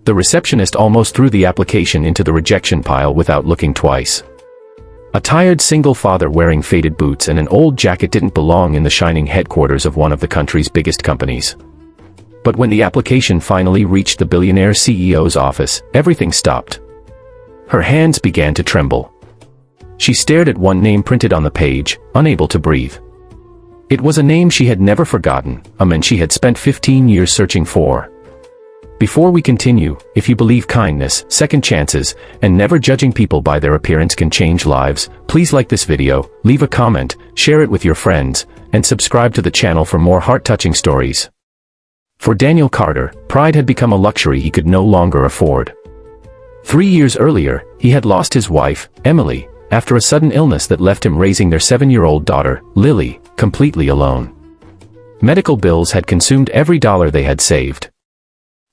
The receptionist almost threw the application into the rejection pile without looking twice. A tired single father wearing faded boots and an old jacket didn't belong in the shining headquarters of one of the country's biggest companies. But when the application finally reached the billionaire CEO's office, everything stopped. Her hands began to tremble. She stared at one name printed on the page, unable to breathe. It was a name she had never forgotten, a man she had spent 15 years searching for. Before we continue, if you believe kindness, second chances, and never judging people by their appearance can change lives, please like this video, leave a comment, share it with your friends, and subscribe to the channel for more heart-touching stories. For Daniel Carter, pride had become a luxury he could no longer afford. 3 years earlier, he had lost his wife, Emily, after a sudden illness that left him raising their 7-year-old daughter, Lily, completely alone. Medical bills had consumed every dollar they had saved.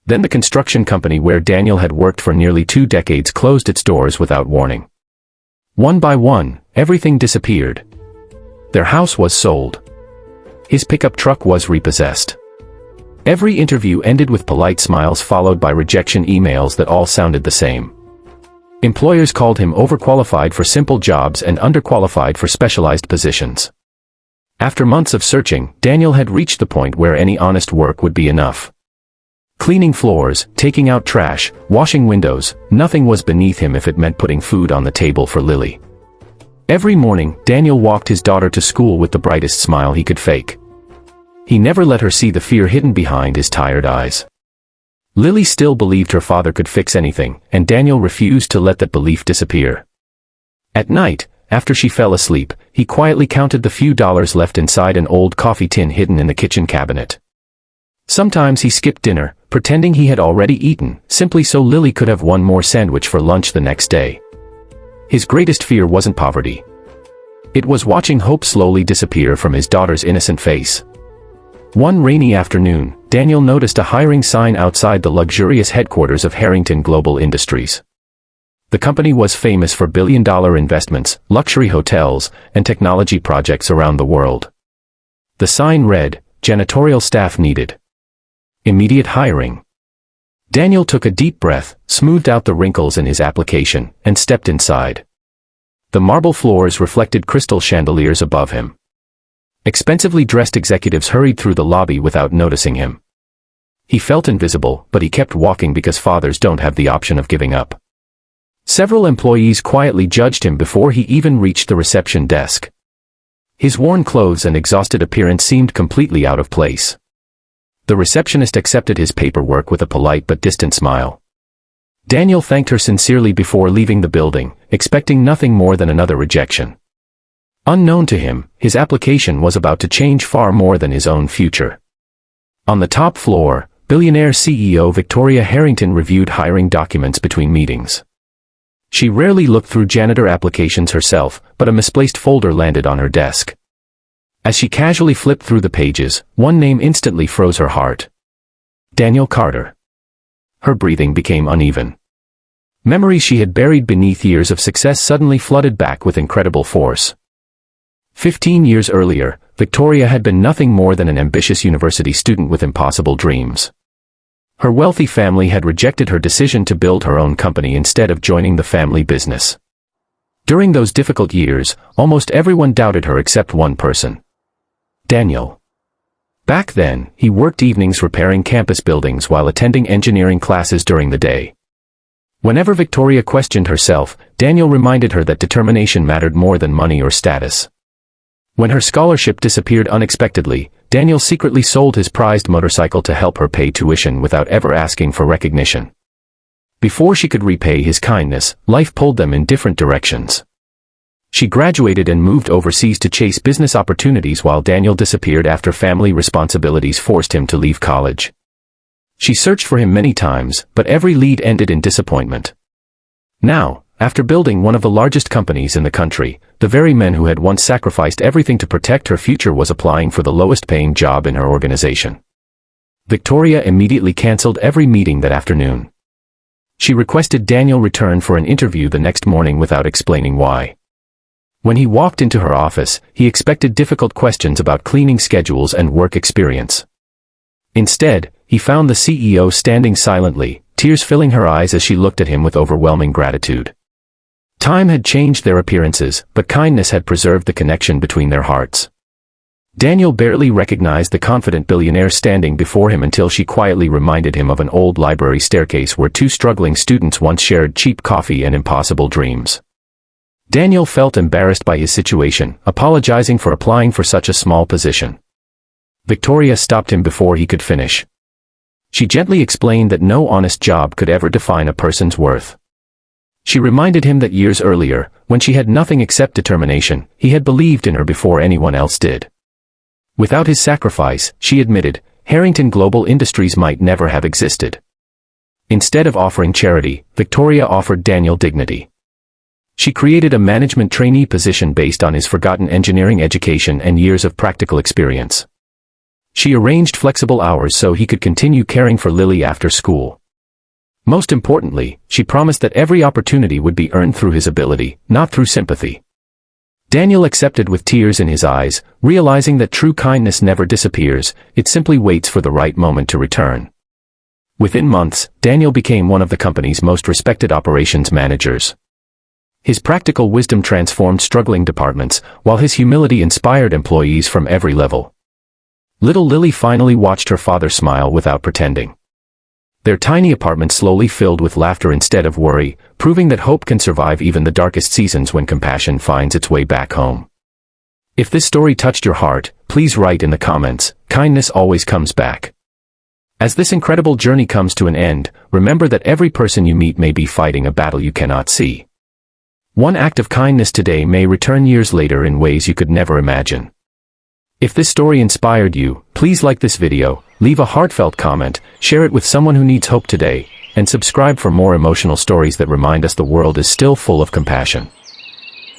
Then the construction company where Daniel had worked for nearly 2 decades closed its doors without warning. One by one, everything disappeared. Their house was sold. His pickup truck was repossessed. Every interview ended with polite smiles followed by rejection emails that all sounded the same. Employers called him overqualified for simple jobs and underqualified for specialized positions. After months of searching, Daniel had reached the point where any honest work would be enough. Cleaning floors, taking out trash, washing windows, nothing was beneath him if it meant putting food on the table for Lily. Every morning, Daniel walked his daughter to school with the brightest smile he could fake. He never let her see the fear hidden behind his tired eyes. Lily still believed her father could fix anything, and Daniel refused to let that belief disappear. At night, after she fell asleep, he quietly counted the few dollars left inside an old coffee tin hidden in the kitchen cabinet. Sometimes he skipped dinner, pretending he had already eaten, simply so Lily could have one more sandwich for lunch the next day. His greatest fear wasn't poverty. It was watching hope slowly disappear from his daughter's innocent face. One rainy afternoon, Daniel noticed a hiring sign outside the luxurious headquarters of Harrington Global Industries. The company was famous for billion-dollar investments, luxury hotels, and technology projects around the world. The sign read, "Janitorial staff needed. Immediate hiring." Daniel took a deep breath, smoothed out the wrinkles in his application, and stepped inside. The marble floors reflected crystal chandeliers above him. Expensively dressed executives hurried through the lobby without noticing him. He felt invisible, but he kept walking because fathers don't have the option of giving up. Several employees quietly judged him before he even reached the reception desk. His worn clothes and exhausted appearance seemed completely out of place. The receptionist accepted his paperwork with a polite but distant smile. Daniel thanked her sincerely before leaving the building, expecting nothing more than another rejection. Unknown to him, his application was about to change far more than his own future. On the top floor, billionaire CEO Victoria Harrington reviewed hiring documents between meetings. She rarely looked through janitor applications herself, but a misplaced folder landed on her desk. As she casually flipped through the pages, one name instantly froze her heart. Daniel Carter. Her breathing became uneven. Memories she had buried beneath years of success suddenly flooded back with incredible force. 15 years earlier, Victoria had been nothing more than an ambitious university student with impossible dreams. Her wealthy family had rejected her decision to build her own company instead of joining the family business. During those difficult years, almost everyone doubted her except one person. Daniel. Back then, he worked evenings repairing campus buildings while attending engineering classes during the day. Whenever Victoria questioned herself, Daniel reminded her that determination mattered more than money or status. When her scholarship disappeared unexpectedly, Daniel secretly sold his prized motorcycle to help her pay tuition without ever asking for recognition. Before she could repay his kindness, life pulled them in different directions. She graduated and moved overseas to chase business opportunities while Daniel disappeared after family responsibilities forced him to leave college. She searched for him many times, but every lead ended in disappointment. Now, after building one of the largest companies in the country, the very man who had once sacrificed everything to protect her future was applying for the lowest-paying job in her organization. Victoria immediately canceled every meeting that afternoon. She requested Daniel return for an interview the next morning without explaining why. When he walked into her office, he expected difficult questions about cleaning schedules and work experience. Instead, he found the CEO standing silently, tears filling her eyes as she looked at him with overwhelming gratitude. Time had changed their appearances, but kindness had preserved the connection between their hearts. Daniel barely recognized the confident billionaire standing before him until she quietly reminded him of an old library staircase where two struggling students once shared cheap coffee and impossible dreams. Daniel felt embarrassed by his situation, apologizing for applying for such a small position. Victoria stopped him before he could finish. She gently explained that no honest job could ever define a person's worth. She reminded him that years earlier, when she had nothing except determination, he had believed in her before anyone else did. Without his sacrifice, she admitted, Harrington Global Industries might never have existed. Instead of offering charity, Victoria offered Daniel dignity. She created a management trainee position based on his forgotten engineering education and years of practical experience. She arranged flexible hours so he could continue caring for Lily after school. Most importantly, she promised that every opportunity would be earned through his ability, not through sympathy. Daniel accepted with tears in his eyes, realizing that true kindness never disappears, it simply waits for the right moment to return. Within months, Daniel became one of the company's most respected operations managers. His practical wisdom transformed struggling departments, while his humility inspired employees from every level. Little Lily finally watched her father smile without pretending. Their tiny apartment slowly filled with laughter instead of worry, proving that hope can survive even the darkest seasons when compassion finds its way back home. If this story touched your heart, please write in the comments, kindness always comes back. As this incredible journey comes to an end, remember that every person you meet may be fighting a battle you cannot see. One act of kindness today may return years later in ways you could never imagine. If this story inspired you, please like this video, leave a heartfelt comment, share it with someone who needs hope today, and subscribe for more emotional stories that remind us the world is still full of compassion.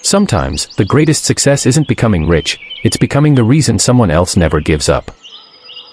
Sometimes, the greatest success isn't becoming rich, it's becoming the reason someone else never gives up.